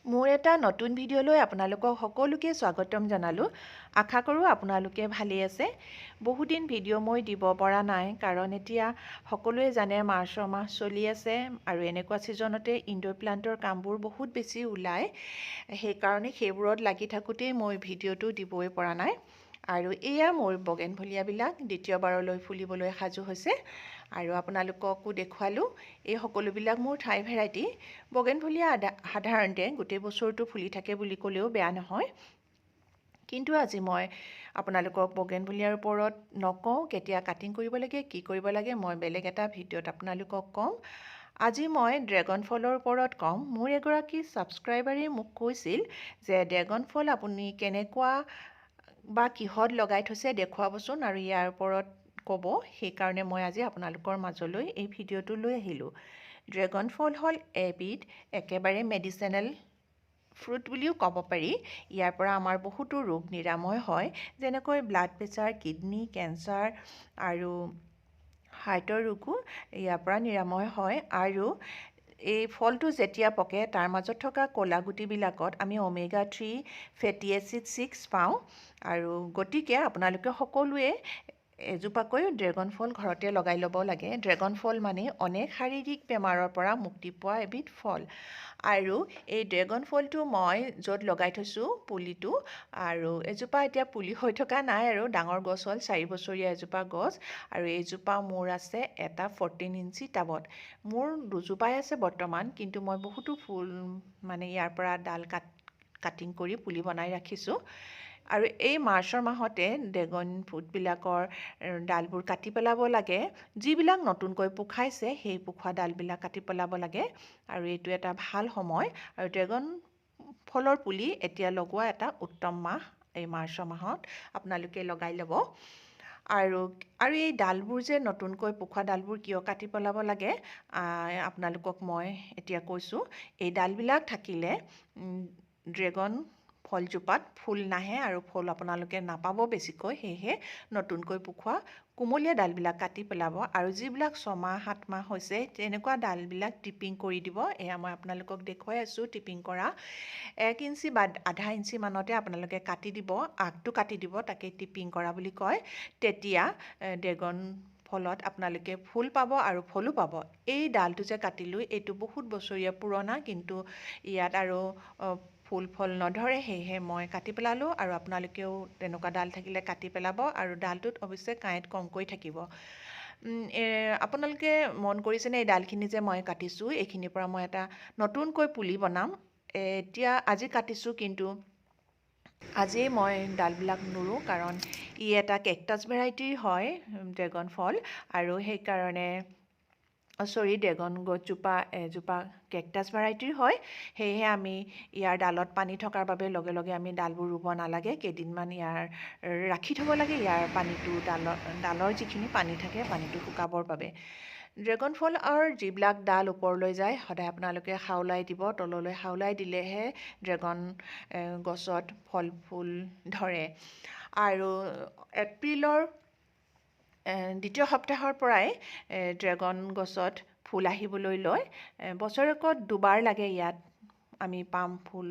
মোৰ এটা নতুন ভিডিঅ'লৈ আপোনালোকক সকলোকে স্বাগতম জনালোঁ। আশা কৰোঁ আপোনালোকে ভালেই আছে। বহুদিন ভিডিঅ' মই দিব পৰা নাই কাৰণ এতিয়া সকলোৱে জানে মাৰ্চৰ মাহ চলি আছে আৰু এনেকুৱা ছিজনতে ইনডোৰ প্লাণ্টৰ কামবোৰ বহুত বেছি ওলায়। সেইকাৰণে সেইবোৰত লাগি থাকোঁতেই মই ভিডিঅ'টো দিবই পৰা নাই। আৰু এয়া মোৰ বগেনভেলিয়াবিলাক দ্বিতীয়বাৰলৈ ফুলিবলৈ সাজু হৈছে আৰু আপোনালোককো দেখুৱালোঁ। এই সকলোবিলাক মোৰ থাই ভেৰাইটি। বগেনভেলিয়া সাধাৰণতে গোটেই বছৰটো ফুলি থাকে বুলি ক'লেও বেয়া নহয়, কিন্তু আজি মই আপোনালোকক বগেনভেলিয়াৰ ওপৰত নকওঁ। কেতিয়া কাটিং কৰিব লাগে, কি কৰিব লাগে, মই বেলেগ এটা ভিডিঅ'ত আপোনালোকক ক'ম। আজি মই ড্ৰেগন ফলৰ ওপৰত ক'ম। মোৰ এগৰাকী ছাবস্ক্ৰাইবাৰে মোক কৈছিল যে ড্ৰেগন ফল আপুনি কেনেকুৱা বা কিহত লগাই থৈছে দেখুৱাবচোন আৰু ইয়াৰ ওপৰত ক'ব। সেইকাৰণে মই আজি আপোনালোকৰ মাজলৈ এই ভিডিঅ'টো লৈ আহিলোঁ। ড্ৰেগন ফল হ'ল এবিধ একেবাৰে মেডিচিনেল ফ্ৰুট বুলিও ক'ব পাৰি। ইয়াৰ পৰা আমাৰ বহুতো ৰোগ নিৰাময় হয়, যেনেকৈ ব্লাড প্ৰেছাৰ, কিডনী, কেঞ্চাৰ আৰু হাৰ্টৰ ৰোগো ইয়াৰ পৰা নিৰাময় হয়। আৰু এই ফলটো যেতিয়া পকে তাৰ মাজত থকা ক'লা গুটিবিলাকত আমি ওমেগা 3 ফেটি এচিড 6 পাওঁ। আৰু গতিকে আপোনালোকে সকলোৱে এজোপাকৈ ড্ৰেগন ফল ঘৰতে লগাই ল'ব লাগে। ড্ৰেগন ফল মানে অনেক শাৰীৰিক বেমাৰৰ পৰা মুক্তি পোৱা এবিধ ফল। আৰু এই ড্ৰেগন ফলটো মই য'ত লগাই থৈছোঁ পুলিটো, আৰু এজোপা এতিয়া পুলি হৈ থকা নাই আৰু ডাঙৰ গছ হ'ল, 4 বছৰীয়া এজোপা গছ। আৰু এইজোপা মোৰ আছে এটা 14 ইঞ্চি টাবত। মোৰ দুজোপাই আছে বৰ্তমান, কিন্তু মই বহুতো ফুল মানে ইয়াৰ পৰা ডাল কাটিং কৰি পুলি বনাই ৰাখিছোঁ। আৰু এই মাৰ্চৰ মাহতে ড্ৰেগন ফ্ৰুটবিলাকৰ ডালবোৰ কাটি পেলাব লাগে। যিবিলাক নতুনকৈ পোখাইছে সেই পোখা ডালবিলাক কাটি পেলাব লাগে। আৰু এইটো এটা ভাল সময়। আৰু ড্ৰেগন ফলৰ পুলি এতিয়া লগোৱা এটা উত্তম মাহ এই মাৰ্চৰ মাহত আপোনালোকে লগাই ল'ব। আৰু এই ডালবোৰ যে নতুনকৈ পোখা ডালবোৰ কিয় কাটি পেলাব লাগে আপোনালোকক মই এতিয়া কৈছোঁ। এই ডালবিলাক থাকিলে ড্ৰেগন ফলজোপাত ফুল নাহে আৰু ফল আপোনালোকে নাপাব বেছিকৈ। সেয়েহে নতুনকৈ পোখোৱা কোমলীয়া ডালবিলাক কাটি পেলাব। আৰু যিবিলাক 6 মাহ 7 মাহ হৈছে তেনেকুৱা ডালবিলাক টিপিং কৰি দিব। এয়া মই আপোনালোকক দেখুৱাই আছোঁ টিপিং কৰা। 1 ইঞ্চি বা আধা ইঞ্চি মানতে আপোনালোকে কাটি দিব, আগটো কাটি দিব, তাকে টিপিং কৰা বুলি কয়। তেতিয়া ড্ৰেগন ফলত আপোনালোকে ফুল পাব আৰু ফলো পাব। এই ডালটো যে কাটিলোঁ এইটো বহুত বছৰীয়া পুৰণা, কিন্তু ইয়াত আৰু ফল নধৰে, সেয়েহে মই কাটি পেলালোঁ। আৰু আপোনালোকেও তেনেকুৱা ডাল থাকিলে কাটি পেলাব। আৰু ডালটোত অৱশ্যে কাঁইট কমকৈ থাকিব। আপোনালোকে মন কৰিছেনে এই ডালখিনি যে মই কাটিছোঁ এইখিনিৰ পৰা মই এটা নতুনকৈ পুলি বনাম। এতিয়া আজি কাটিছোঁ, কিন্তু আজিয়ে মই ডালবিলাক নুৰো, কাৰণ ই এটা কেকটাছ ভেৰাইটিৰ হয় ড্ৰেগন ফল। আৰু সেইকাৰণে ড্ৰেগন গছজোপা এজোপা কেকটাছ ভেৰাইটিৰ হয়। সেয়েহে আমি ইয়াৰ ডালত পানী থকাৰ বাবে লগে লগে আমি ডালবোৰ ৰুব নালাগে। কেইদিনমান ইয়াৰ ৰাখি থ'ব লাগে, ইয়াৰ পানীটো ডালৰ যিখিনি পানী থাকে পানীটো শুকাবৰ বাবে। ড্ৰেগন ফলৰ যিবিলাক ডাল ওপৰলৈ যায় সদায় আপোনালোকে হাওলাই দিব। তললৈ হাওলাই দিলেহে ড্ৰেগন গছত ফল ফুল ধৰে। আৰু এপ্ৰিলৰ দ্বিতীয় সপ্তাহৰ পৰাই ড্ৰেগন গছত ফুল আহিবলৈ লয়। বছৰেকত দুবাৰ লাগে ইয়াত আমি পাম ফুল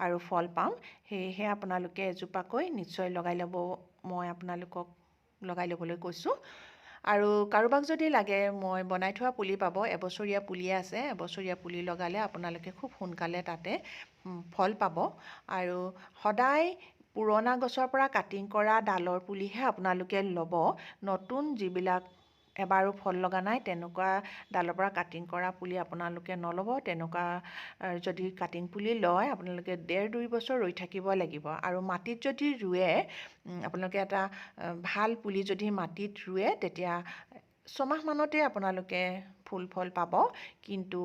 আৰু ফল পাম। সেয়েহে আপোনালোকে এজোপাকৈ নিশ্চয় লগাই ল'ব, মই আপোনালোকক লগাই ল'বলৈ কৈছোঁ। আৰু কাৰোবাক যদি লাগে মই বনাই থোৱা পুলি পাব। এবছৰীয়া পুলিয়ে আছে। এবছৰীয়া পুলি লগালে আপোনালোকে খুব সোনকালে তাতে ফল পাব। আৰু সদায় পুৰণা গছৰ পৰা কাটিং কৰা ডালৰ পুলিহে আপোনালোকে ল'ব। নতুন যিবিলাক এবাৰো ফল লগা নাই তেনেকুৱা ডালৰ পৰা কাটিং কৰা পুলি আপোনালোকে নল'ব। তেনেকুৱা যদি কাটিং পুলি লয় আপোনালোকে 1.5-2 বছৰ ৰৈ থাকিব লাগিব। আৰু মাটিত যদি ৰুৱে, আপোনালোকে এটা ভাল পুলি যদি মাটিত ৰুৱে তেতিয়া 6 মাহমানতে আপোনালোকে ফুল ফল পাব। কিন্তু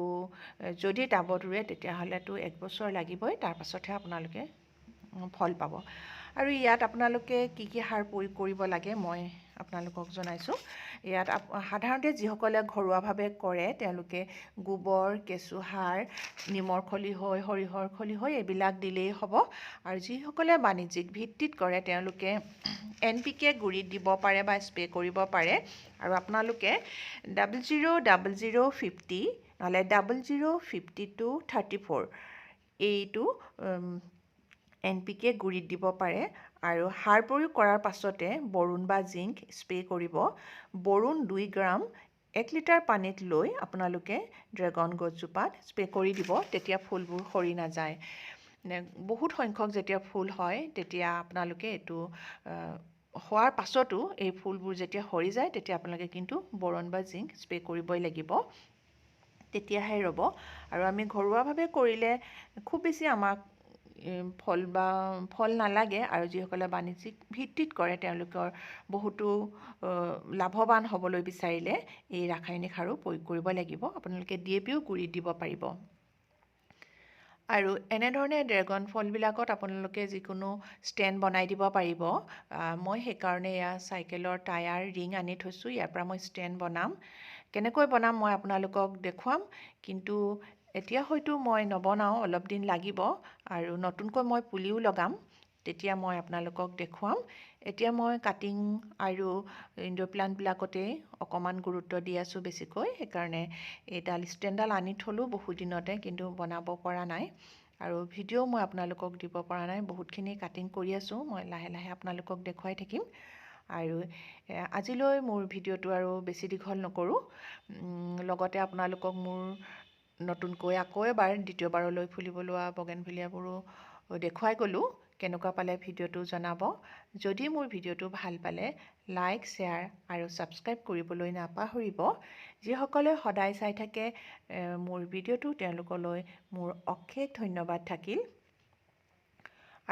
যদি টাবত ৰুৱে তেতিয়াহ'লেতো 1 বছৰ লাগিবই, তাৰ পাছতহে আপোনালোকে ফল পাব। আৰু ইয়াত আপোনালোকে কি কি সাৰ প্ৰয়োগ কৰিব লাগে মই আপোনালোকক জনাইছোঁ। ইয়াত সাধাৰণতে যিসকলে ঘৰুৱাভাৱে কৰে তেওঁলোকে গোবৰ, কেঁচুসাৰ, নিমৰ খলিহৈ, সৰিয়হৰ খলিহৈ এইবিলাক দিলেই হ'ব। আৰু যিসকলে বাণিজ্যিক ভিত্তিত কৰে তেওঁলোকে NPK গুড়িত দিব পাৰে বা স্প্ৰে কৰিব পাৰে। আৰু আপোনালোকে 000050 নহ'লে 005234 এইটো NPK গুড়িত দিব পাৰে আৰু সাৰ প্ৰয়োগ কৰাৰ পাছতে বৰুণ বা জিংক স্প্ৰে' কৰিব। বৰুণ 2 গ্ৰাম 1 লিটাৰ পানীত লৈ আপোনালোকে ড্ৰেগন গছজোপাত স্প্ৰে' কৰি দিব, তেতিয়া ফুলবোৰ সৰি নাযায়। বহুত সংখ্যক যেতিয়া ফুল হয় তেতিয়া আপোনালোকে এইটো হোৱাৰ পাছতো এই ফুলবোৰ যেতিয়া সৰি যায় তেতিয়া আপোনালোকে কিন্তু বৰণ বা জিংক স্প্ৰে' কৰিবই লাগিব, তেতিয়াহে ৰ'ব। আৰু আমি ঘৰুৱাভাৱে কৰিলে খুব বেছি আমাক ফল নালাগে, আৰু যিসকলে বাণিজ্যিক ভিত্তিত কৰে তেওঁলোকৰ বহুতো লাভৱান হ'বলৈ বিচাৰিলে এই ৰাসায়নিক সাৰো প্ৰয়োগ কৰিব লাগিব। আপোনালোকে DAPও গুড়িত দিব পাৰিব। আৰু এনেধৰণে ড্ৰেগন ফলবিলাকত আপোনালোকে যিকোনো ষ্টেণ্ড বনাই দিব পাৰিব। মই সেইকাৰণে এয়া চাইকেলৰ টায়াৰ ৰিং আনি থৈছোঁ, ইয়াৰ পৰা মই ষ্টেণ্ড বনাম। কেনেকৈ বনাম মই আপোনালোকক দেখুৱাম, কিন্তু এতিয়া হয়তো মই নবনাওঁ, অলপ দিন লাগিব, আৰু নতুনকৈ মই পুলিও লগাম, তেতিয়া মই আপোনালোকক দেখুৱাম। এতিয়া মই কাটিং আৰু ইনডোৰ প্লাণ্টবিলাকতেই অকণমান গুৰুত্ব দি আছোঁ বেছিকৈ, সেইকাৰণে এইডাল ষ্টেণ্ডডাল আনি থ'লোঁ বহুত দিনতে, কিন্তু বনাব পৰা নাই, আৰু ভিডিঅ' মই আপোনালোকক দিব পৰা নাই। বহুতখিনি কাটিং কৰি আছোঁ, মই লাহে লাহে আপোনালোকক দেখুৱাই থাকিম। আৰু আজিলৈ মোৰ ভিডিঅ'টো আৰু বেছি দীঘল নকৰোঁ, লগতে আপোনালোকক মোৰ নতুনকৈ আকৌ এবাৰ দ্বিতীয়বাৰলৈ ফুলিব লোৱা বগেনভিলিয়াবোৰো দেখুৱাই গ'লোঁ। কেনেকুৱা পালে ভিডিঅ'টো জনাব। যদি মোৰ ভিডিঅ'টো ভাল পালে লাইক, শ্বেয়াৰ আৰু ছাবস্ক্ৰাইব কৰিবলৈ নাপাহৰিব। যিসকলে সদায় চাই থাকে মোৰ ভিডিঅ'টো, তেওঁলোকলৈ মোৰ অশেষ ধন্যবাদ থাকিল।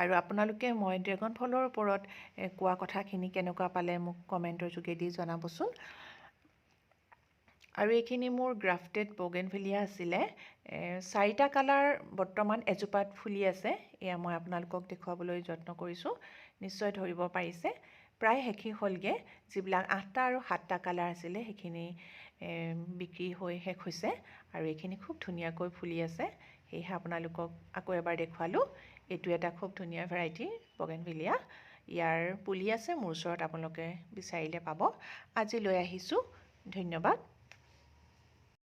আৰু আপোনালোকে মই ড্ৰেগন ফলৰ ওপৰত কোৱা কথাখিনি কেনেকুৱা পালে মোক কমেণ্টৰ যোগেদি জনাবচোন। আৰু এইখিনি মোৰ গ্ৰাফটেড বগেনভিলিয়া আছিলে। 4টা কালাৰ বৰ্তমান এজোপাত ফুলি আছে, এয়া মই আপোনালোকক দেখুৱাবলৈ যত্ন কৰিছোঁ। নিশ্চয় ধৰিব পাৰিছে, প্ৰায় শেষেই হ'লগৈ। যিবিলাক 8টা আৰু 7টা কালাৰ আছিলে সেইখিনি বিক্ৰী হৈ শেষ হৈছে, আৰু এইখিনি খুব ধুনীয়াকৈ ফুলি আছে, সেয়েহে আপোনালোকক আকৌ এবাৰ দেখুৱালোঁ। এইটো এটা খুব ধুনীয়া ভেৰাইটি বগেনভিলিয়া, ইয়াৰ পুলি আছে মোৰ ওচৰত, আপোনালোকে বিচাৰিলে পাব। আজি লৈ আহিছোঁ, ধন্যবাদ।